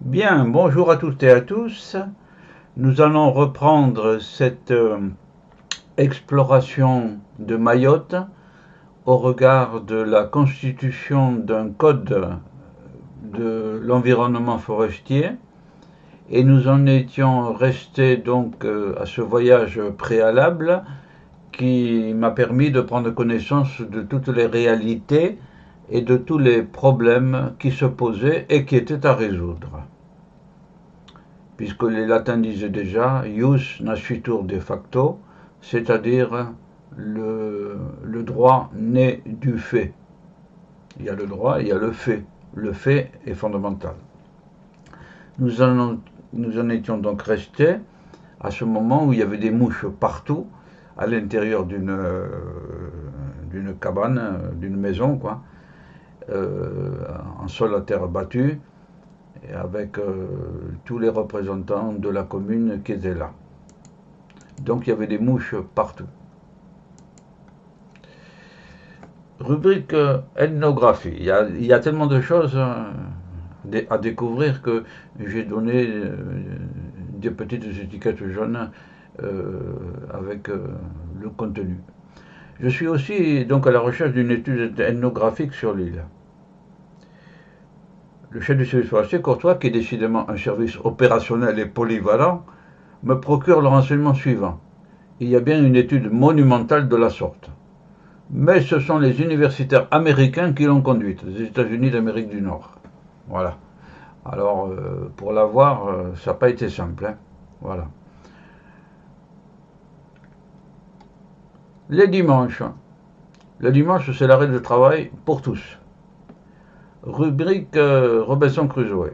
Bien, bonjour à toutes et à tous. Nous allons reprendre cette exploration de Mayotte au regard de la constitution d'un code de l'environnement forestier. Et nous en étions restés donc à ce voyage préalable qui m'a permis de prendre connaissance de toutes les réalités et de tous les problèmes qui se posaient et qui étaient à résoudre. Puisque les latins disaient déjà ius nascitur de facto, c'est-à-dire le droit naît du fait. Il y a le droit, il y a le fait. Le fait est fondamental. Nous en, nous en étions donc restés à ce moment où il y avait des mouches partout, à l'intérieur d'une cabane, d'une maison, quoi, en sol à terre battue, et avec tous les représentants de la commune qui étaient là. Donc il y avait des mouches partout. Rubrique ethnographie. Il y a tellement de choses à découvrir que j'ai donné des petites étiquettes jaunes avec le contenu. Je suis aussi donc à la recherche d'une étude ethnographique sur l'île. Le chef du service forestier, Courtois, qui est décidément un service opérationnel et polyvalent, me procure le renseignement suivant. Il y a bien une étude monumentale de la sorte. Mais ce sont les universitaires américains qui l'ont conduite, les États-Unis d'Amérique du Nord. Voilà. Alors, pour l'avoir, ça n'a pas été simple. Hein. Voilà. Les dimanches. Le dimanche, c'est l'arrêt de travail pour tous. Rubrique Robinson Crusoe.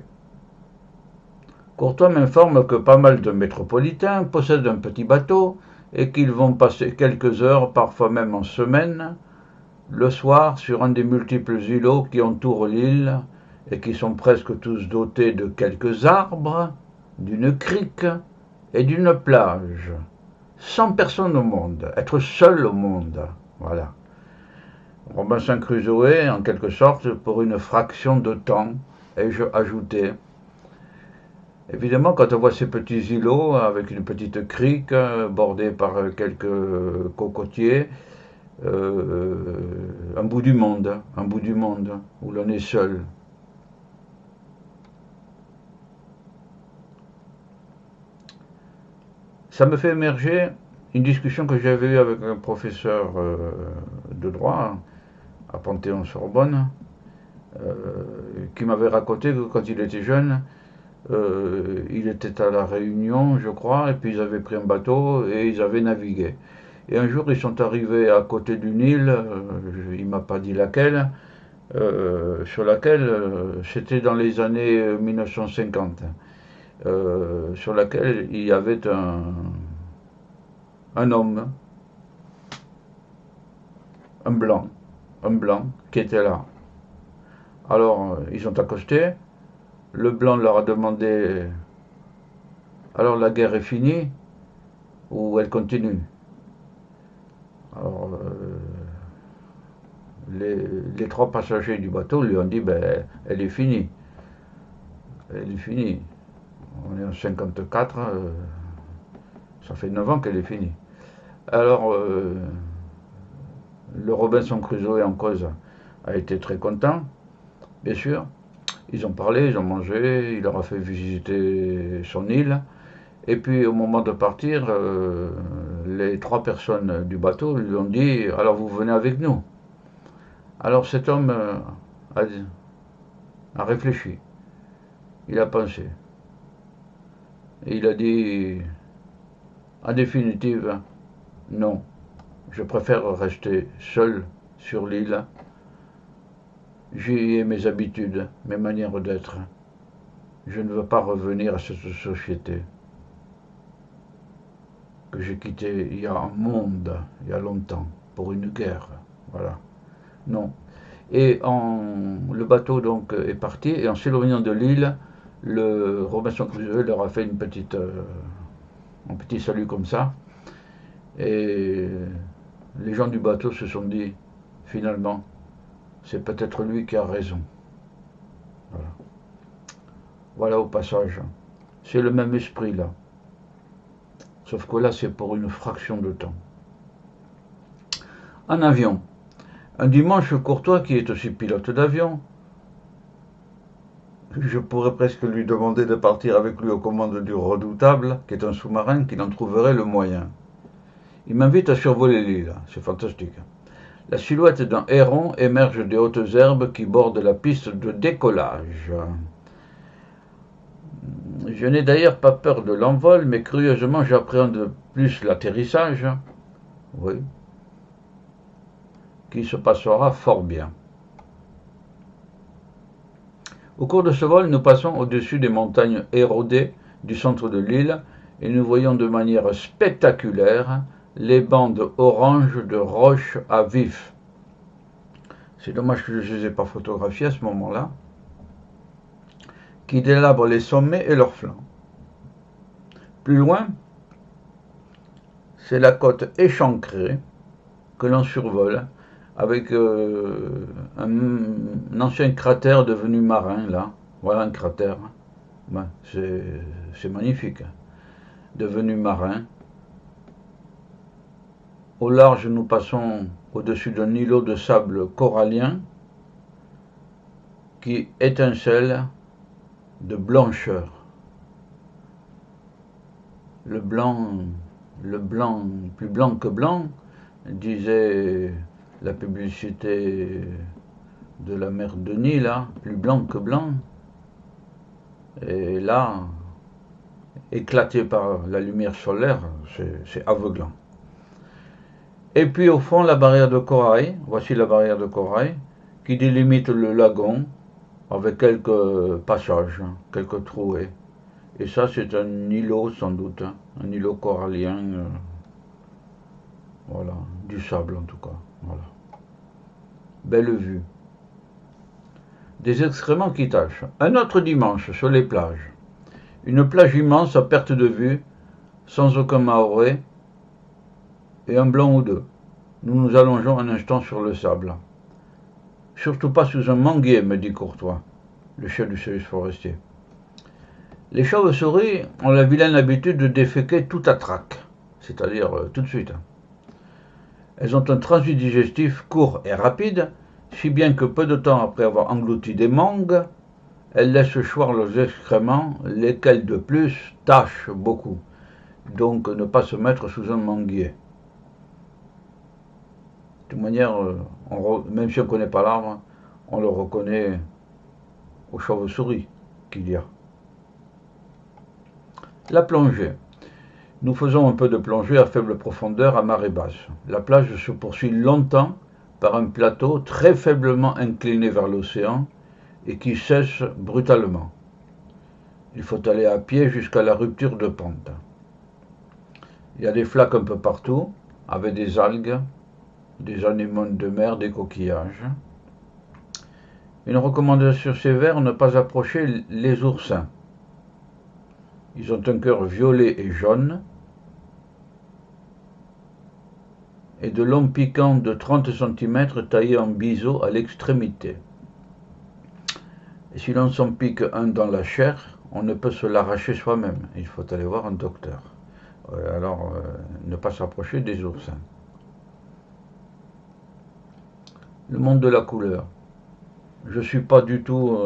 Courtois m'informe que pas mal de métropolitains possèdent un petit bateau et qu'ils vont passer quelques heures, parfois même en semaine, le soir sur un des multiples îlots qui entourent l'île et qui sont presque tous dotés de quelques arbres, d'une crique et d'une plage. 100 personnes au monde, être seul au monde. Voilà. Robinson Crusoe, en quelque sorte, pour une fraction de temps, ai-je ajouté. Évidemment, quand on voit ces petits îlots avec une petite crique bordée par quelques cocotiers, un bout du monde, où l'on est seul. Ça me fait émerger une discussion que j'avais eue avec un professeur de droit à Panthéon-Sorbonne, qui m'avait raconté que quand il était jeune, il était à la Réunion, je crois, et puis ils avaient pris un bateau et ils avaient navigué. Et un jour, ils sont arrivés à côté d'une île, il ne m'a pas dit laquelle, sur laquelle, c'était dans les années 1950, sur laquelle il y avait un homme, un blanc, qui était là. Alors, ils sont accostés, le blanc leur a demandé, alors la guerre est finie ou elle continue? Alors, les trois passagers du bateau lui ont dit, ben, elle est finie. Elle est finie. On est en 54, ça fait 9 ans qu'elle est finie. Alors, le Robinson Crusoe en cause a été très content, bien sûr. Ils ont parlé, ils ont mangé, il leur a fait visiter son île. Et puis au moment de partir, les trois personnes du bateau lui ont dit, alors vous venez avec nous. Alors cet homme a réfléchi, il a pensé. Et il a dit, en définitive, non, je préfère rester seul sur l'île. J'y ai mes habitudes, mes manières d'être. Je ne veux pas revenir à cette société que j'ai quittée il y a un monde, il y a longtemps, pour une guerre. Voilà. Non. Et le bateau donc est parti, et en s'éloignant de l'île, le Robinson Crusoe leur a fait un petit salut comme ça. Et les gens du bateau se sont dit, finalement, c'est peut-être lui qui a raison. Voilà. Voilà, au passage. C'est le même esprit là. Sauf que là, c'est pour une fraction de temps. En avion. Un dimanche, Courtois, qui est aussi pilote d'avion, je pourrais presque lui demander de partir avec lui aux commandes du Redoutable, qui est un sous-marin, qu'il en trouverait le moyen. Il m'invite à survoler l'île, c'est fantastique. La silhouette d'un héron émerge des hautes herbes qui bordent la piste de décollage. Je n'ai d'ailleurs pas peur de l'envol, mais curieusement j'appréhende plus l'atterrissage, oui, qui se passera fort bien. Au cours de ce vol, nous passons au-dessus des montagnes érodées du centre de l'île et nous voyons de manière spectaculaire les bandes oranges de roches à vif. C'est dommage que je ne les ai pas photographiées à ce moment-là, qui délabrent les sommets et leurs flancs. Plus loin, c'est la côte échancrée que l'on survole avec un ancien cratère devenu marin, là. Voilà un cratère. Ben, c'est magnifique. Devenu marin. Au large, nous passons au-dessus d'un îlot de sable corallien qui étincelle de blancheur. Le blanc, plus blanc que blanc, disait la publicité de la mer Denis, là, plus blanc que blanc. Et là, éclaté par la lumière solaire, c'est aveuglant. Et puis au fond, la barrière de corail, voici la barrière de corail, qui délimite le lagon avec quelques passages, quelques trouées. Et ça, c'est un îlot sans doute, un îlot corallien, voilà, du sable en tout cas. Voilà. Belle vue. Des excréments qui tâchent. Un autre dimanche sur les plages. Une plage immense à perte de vue, sans aucun mahorais, et un blanc ou deux. Nous nous allongeons un instant sur le sable. Surtout pas sous un manguier, me dit Courtois, le chef du service forestier. Les chauves-souris ont la vilaine habitude de déféquer tout à trac, c'est-à-dire tout de suite. Elles ont un transit digestif court et rapide, si bien que peu de temps après avoir englouti des mangues, elles laissent choir leurs excréments, lesquels de plus tâchent beaucoup. Donc ne pas se mettre sous un manguier. De toute manière, même si on ne connaît pas l'arbre, on le reconnaît aux chauves-souris qu'il y a. La plongée. Nous faisons un peu de plongée à faible profondeur à marée basse. La plage se poursuit longtemps par un plateau très faiblement incliné vers l'océan et qui cesse brutalement. Il faut aller à pied jusqu'à la rupture de pente. Il y a des flaques un peu partout, avec des algues, des anémones de mer, des coquillages. Une recommandation sévère, ne pas approcher les oursins. Ils ont un cœur violet et jaune et de longs piquants de 30 cm taillés en biseau à l'extrémité. Et si l'on s'en pique un dans la chair, on ne peut se l'arracher soi-même. Il faut aller voir un docteur. Alors, ne pas s'approcher des oursins. Le monde de la couleur. Je ne suis pas du tout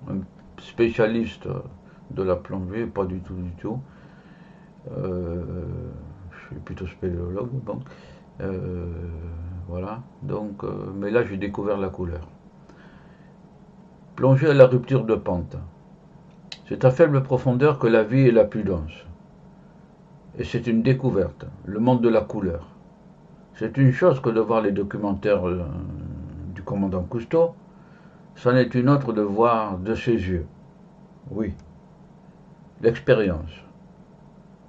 un spécialiste de la plongée, pas du tout. Je suis plutôt spéléologue, donc voilà. Donc, mais là, j'ai découvert la couleur. Plonger à la rupture de pente. C'est à faible profondeur que la vie est la plus dense. Et c'est une découverte, le monde de la couleur. C'est une chose que de voir les documentaires du commandant Cousteau, c'en est une autre de voir de ses yeux. Oui, l'expérience.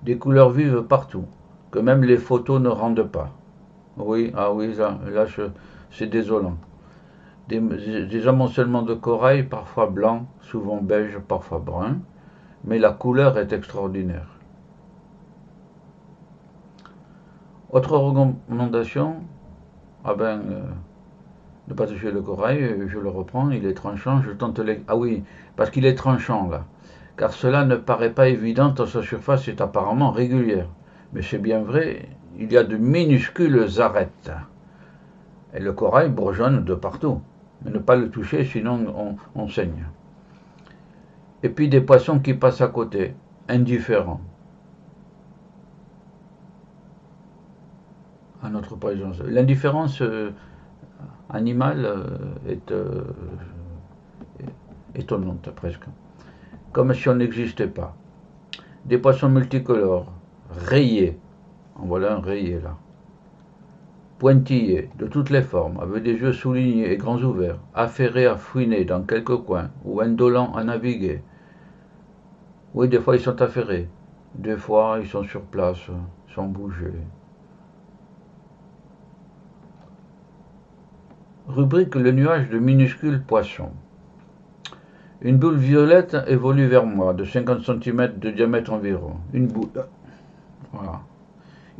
Des couleurs vives partout, que même les photos ne rendent pas. Oui, là c'est désolant. Des amoncellements de corail, parfois blancs, souvent beige, parfois brun, mais la couleur est extraordinaire. Autre recommandation, Ne pas toucher le corail, je le reprends, il est tranchant, je tente les... Ah oui, parce qu'il est tranchant là. Car cela ne paraît pas évident tant sa surface est apparemment régulière. Mais c'est bien vrai, il y a de minuscules arêtes. Et le corail bourgeonne de partout. Mais ne pas le toucher, sinon on saigne. Et puis des poissons qui passent à côté, indifférents à notre présence. L'indifférence animale est étonnante presque, comme si on n'existait pas. Des poissons multicolores, rayés, en voilà un rayé là, pointillés, de toutes les formes, avec des yeux soulignés et grands ouverts, affairés à fouiner dans quelques coins, ou indolents à naviguer. Oui, des fois ils sont affairés, des fois ils sont sur place, sans bouger. Rubrique le nuage de minuscules poissons. Une boule violette évolue vers moi, de 50 cm de diamètre environ. Une boule. Voilà.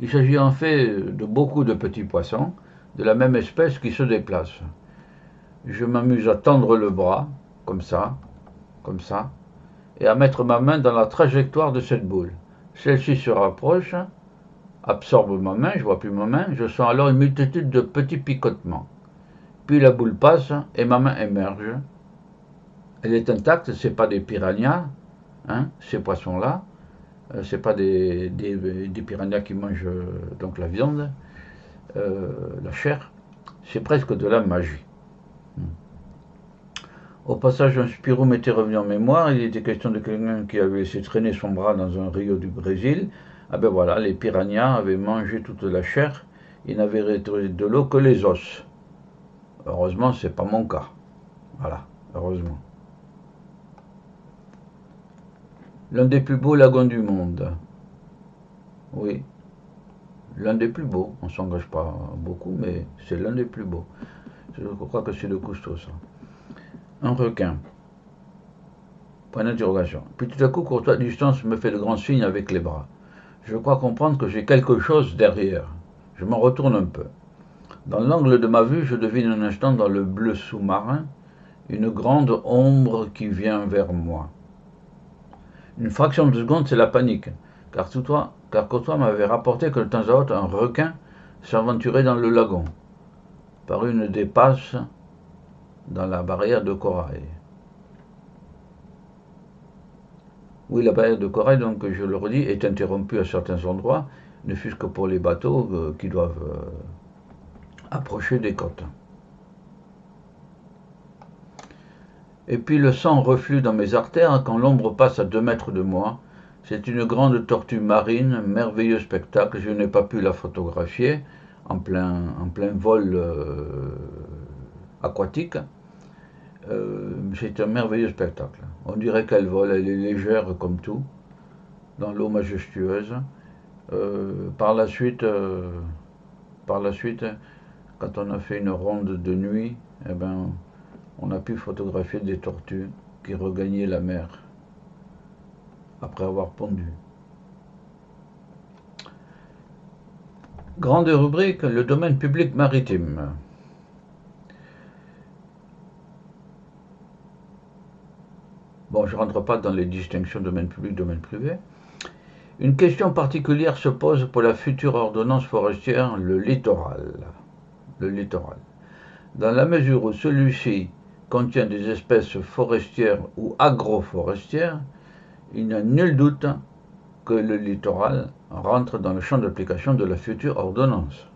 Il s'agit en fait de beaucoup de petits poissons, de la même espèce qui se déplacent. Je m'amuse à tendre le bras, comme ça, et à mettre ma main dans la trajectoire de cette boule. Celle-ci se rapproche, absorbe ma main, je vois plus ma main, je sens alors une multitude de petits picotements. Puis la boule passe et ma main émerge. Elle est intacte, ce n'est pas des piranhas, hein, ces poissons-là. Ce n'est pas des piranhas qui mangent donc la viande, la chair. C'est presque de la magie. Au passage, un Spirou m'était revenu en mémoire. Il était question de quelqu'un qui avait laissé traîner son bras dans un rio du Brésil. Ah ben voilà, les piranhas avaient mangé toute la chair. Ils n'avaient retiré de l'eau que les os. Heureusement, ce n'est pas mon cas. Voilà, heureusement. L'un des plus beaux lagons du monde. Oui, l'un des plus beaux. On ne s'engage pas beaucoup, mais c'est l'un des plus beaux. Je crois que c'est le Cousteau, ça. Un requin. Point d'interrogation. Puis tout à coup, Courtois Distance me fait de grands signes avec les bras. Je crois comprendre que j'ai quelque chose derrière. Je m'en retourne un peu. Dans l'angle de ma vue, je devine un instant dans le bleu sous-marin une grande ombre qui vient vers moi. Une fraction de seconde, c'est la panique, car Courtois m'avait rapporté que de temps à autre, un requin s'aventurait dans le lagon, par une des passes dans la barrière de corail. Oui, la barrière de corail, donc je le redis, est interrompue à certains endroits, ne fût-ce que pour les bateaux qui doivent approcher des côtes. Et puis le sang reflue dans mes artères quand l'ombre passe à 2 mètres de moi. C'est une grande tortue marine, merveilleux spectacle. Je n'ai pas pu la photographier en plein vol aquatique. C'est un merveilleux spectacle. On dirait qu'elle vole, elle est légère comme tout, dans l'eau majestueuse. Par la suite, quand on a fait une ronde de nuit, eh ben, on a pu photographier des tortues qui regagnaient la mer après avoir pondu. Grande rubrique, le domaine public maritime. Bon, je ne rentre pas dans les distinctions domaine public, domaine privé. Une question particulière se pose pour la future ordonnance forestière, le littoral. Le littoral. Dans la mesure où celui-ci contient des espèces forestières ou agroforestières, il n'y a nul doute que le littoral rentre dans le champ d'application de la future ordonnance.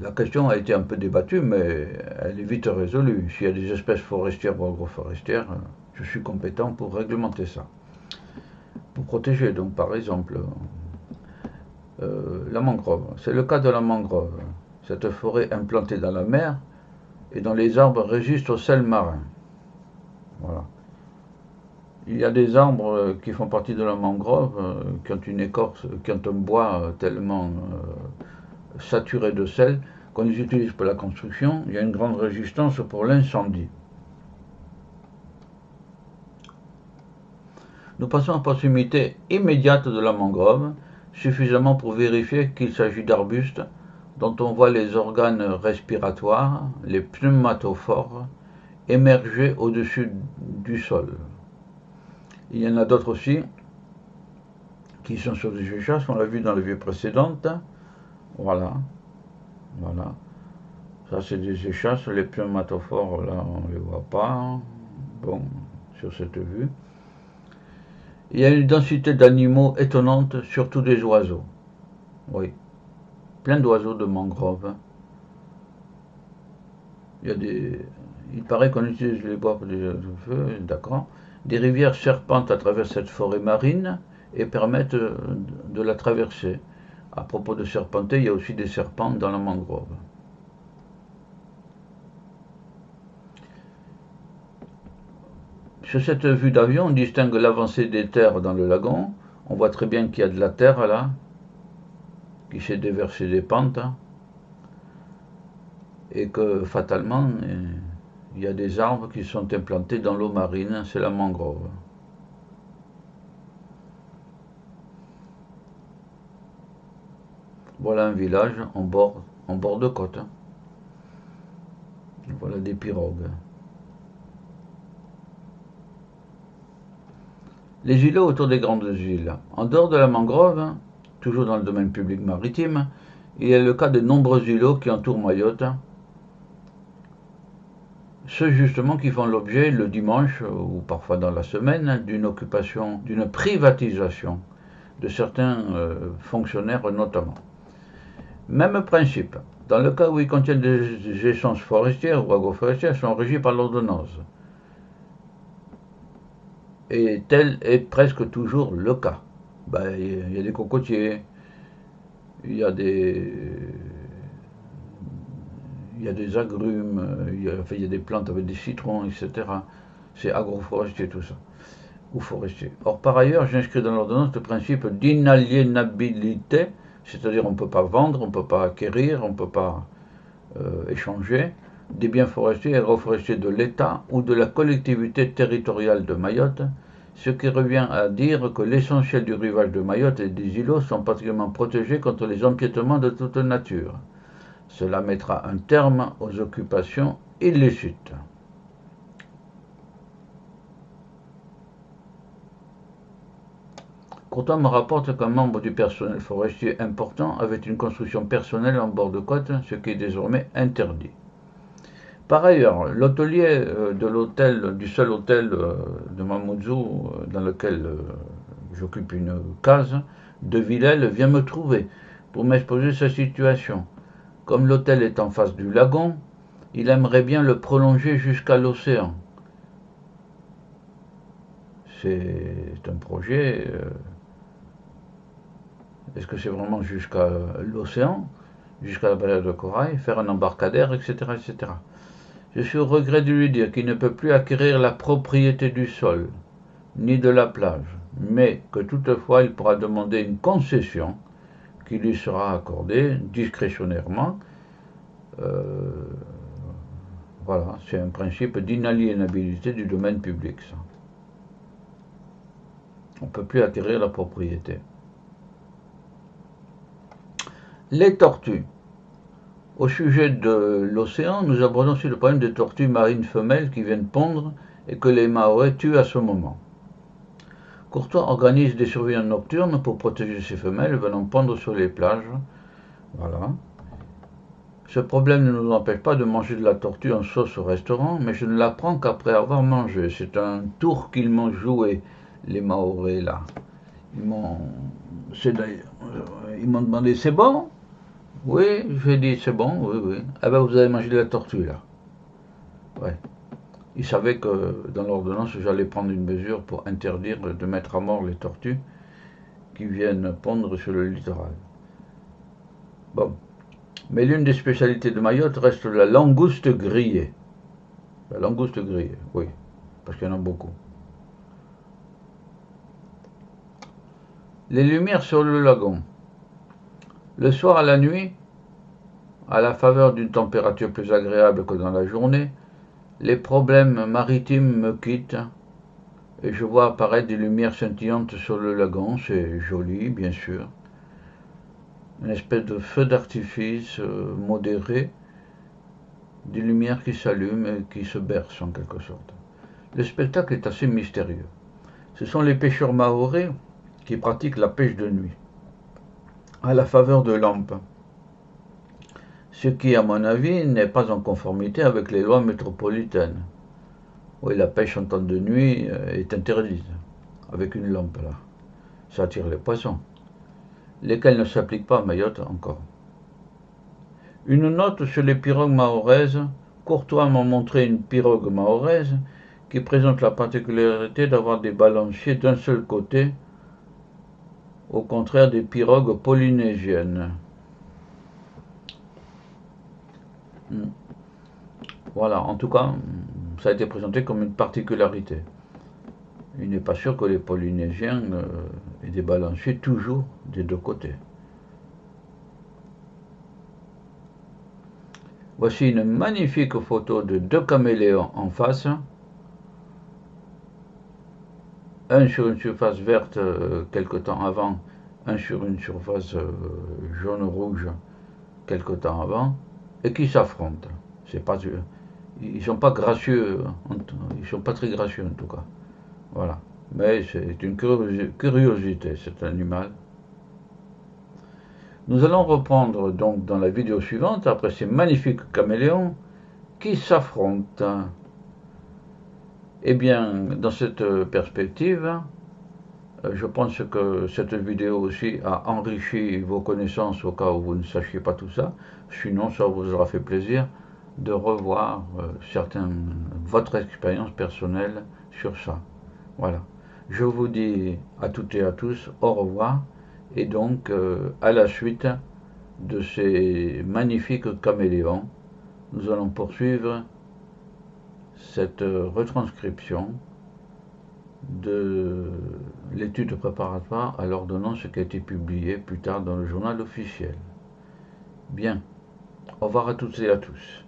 La question a été un peu débattue, mais elle est vite résolue. S'il y a des espèces forestières ou agroforestières, je suis compétent pour réglementer ça. Pour protéger, donc par exemple, la mangrove. C'est le cas de la mangrove. Cette forêt implantée dans la mer et dont les arbres résistent au sel marin. Voilà. Il y a des arbres qui font partie de la mangrove, qui ont une écorce, qui ont un bois tellement saturé de sel qu'on les utilise pour la construction. Il y a une grande résistance pour l'incendie. Nous passons à proximité immédiate de la mangrove, suffisamment pour vérifier qu'il s'agit d'arbustes dont on voit les organes respiratoires, les pneumatophores, émerger au-dessus du sol. Il y en a d'autres aussi qui sont sur des échasses, on l'a vu dans la vue précédente. Voilà, voilà. Ça c'est des échasses, les pneumatophores là on ne les voit pas. Bon, sur cette vue. Il y a une densité d'animaux étonnante, surtout des oiseaux. Oui, plein d'oiseaux de mangrove. Il paraît qu'on utilise les bois pour des feux, d'accord. Des rivières serpentent à travers cette forêt marine et permettent de la traverser. À propos de serpenter, il y a aussi des serpents dans la mangrove. Sur cette vue d'avion, on distingue l'avancée des terres dans le lagon. On voit très bien qu'il y a de la terre là, qui s'est déversée des pentes, et que fatalement, il y a des arbres qui sont implantés dans l'eau marine, c'est la mangrove. Voilà un village en bord de côte. Voilà des pirogues. Les îlots autour des grandes îles. En dehors de la mangrove, toujours dans le domaine public maritime, il y a le cas de nombreux îlots qui entourent Mayotte. Ceux justement qui font l'objet le dimanche ou parfois dans la semaine d'une occupation, d'une privatisation de certains fonctionnaires notamment. Même principe. Dans le cas où ils contiennent des essences forestières ou agroforestières, sont régis par l'ordonnance. Et tel est presque toujours le cas. Il y a des cocotiers, il y a des agrumes, il y a des plantes avec des citrons, etc. C'est agroforestier tout ça, ou forestier. Or, par ailleurs, j'inscris dans l'ordonnance le principe d'inaliénabilité, c'est-à-dire on ne peut pas vendre, on ne peut pas acquérir, on ne peut pas échanger des biens forestiers et agroforestiers de l'État ou de la collectivité territoriale de Mayotte, ce qui revient à dire que l'essentiel du rivage de Mayotte et des îlots sont particulièrement protégés contre les empiétements de toute nature. Cela mettra un terme aux occupations illicites. Courtois me rapporte qu'un membre du personnel forestier important avait une construction personnelle en bord de côte, ce qui est désormais interdit. Par ailleurs, l'hôtelier du seul hôtel de Mamoudzou, dans lequel j'occupe une case, de Villèle, vient me trouver pour m'exposer sa situation. Comme l'hôtel est en face du lagon, il aimerait bien le prolonger jusqu'à l'océan. C'est un projet. Est-ce que c'est vraiment jusqu'à l'océan, jusqu'à la barrière de corail, faire un embarcadère, etc., etc. Je suis au regret de lui dire qu'il ne peut plus acquérir la propriété du sol, ni de la plage, mais que toutefois il pourra demander une concession qui lui sera accordée discrétionnairement. Voilà, c'est un principe d'inaliénabilité du domaine public, ça. On ne peut plus acquérir la propriété. Les tortues. Au sujet de l'océan, nous abordons aussi le problème des tortues marines femelles qui viennent pondre et que les Mahorais tuent à ce moment. Courtois organise des surveillants nocturnes pour protéger ces femelles venant pondre sur les plages. Voilà. Ce problème ne nous empêche pas de manger de la tortue en sauce au restaurant, mais je ne la prends qu'après avoir mangé. C'est un tour qu'ils m'ont joué, les Mahorais là. Ils m'ont demandé, c'est bon? Oui, j'ai dit, c'est bon, oui, oui. Ah ben vous avez mangé de la tortue là. Ouais. Ils savaient que dans l'ordonnance, j'allais prendre une mesure pour interdire de mettre à mort les tortues qui viennent pondre sur le littoral. Bon. Mais l'une des spécialités de Mayotte reste la langouste grillée. La langouste grillée, oui, parce qu'il y en a beaucoup. Les lumières sur le lagon. Le soir à la nuit, à la faveur d'une température plus agréable que dans la journée, les problèmes maritimes me quittent et je vois apparaître des lumières scintillantes sur le lagon. C'est joli, bien sûr. une espèce de feu d'artifice modéré, des lumières qui s'allument et qui se bercent en quelque sorte. Le spectacle est assez mystérieux. Ce sont les pêcheurs mahorais qui pratiquent la pêche de nuit, à la faveur de lampes, ce qui, à mon avis, n'est pas en conformité avec les lois métropolitaines. Oui, la pêche en temps de nuit est interdite, avec une lampe là. Ça attire les poissons, lesquels ne s'appliquent pas à Mayotte encore. Une note sur les pirogues mahoraises. Courtois m'a montré une pirogue mahoraise qui présente la particularité d'avoir des balanciers d'un seul côté, au contraire des pirogues polynésiennes. Voilà, en tout cas, ça a été présenté comme une particularité. Il n'est pas sûr que les Polynésiens aient des balanciers toujours des deux côtés. Voici une magnifique photo de deux caméléons en face. Un sur une surface verte quelque temps avant, un sur une surface jaune-rouge quelque temps avant, et qui s'affrontent. Ils sont pas gracieux, ils sont pas très gracieux en tout cas. Voilà. Mais c'est une curiosité, cet animal. Nous allons reprendre donc dans la vidéo suivante, après ces magnifiques caméléons qui s'affrontent. Eh bien, dans cette perspective, je pense que cette vidéo aussi a enrichi vos connaissances au cas où vous ne sachiez pas tout ça. Sinon, ça vous aura fait plaisir de revoir votre expérience personnelle sur ça. Voilà. Je vous dis à toutes et à tous au revoir et donc à la suite de ces magnifiques caméléons, nous allons poursuivre cette retranscription de l'étude préparatoire à l'ordonnance qui a été publiée plus tard dans le journal officiel. Bien, au revoir à toutes et à tous.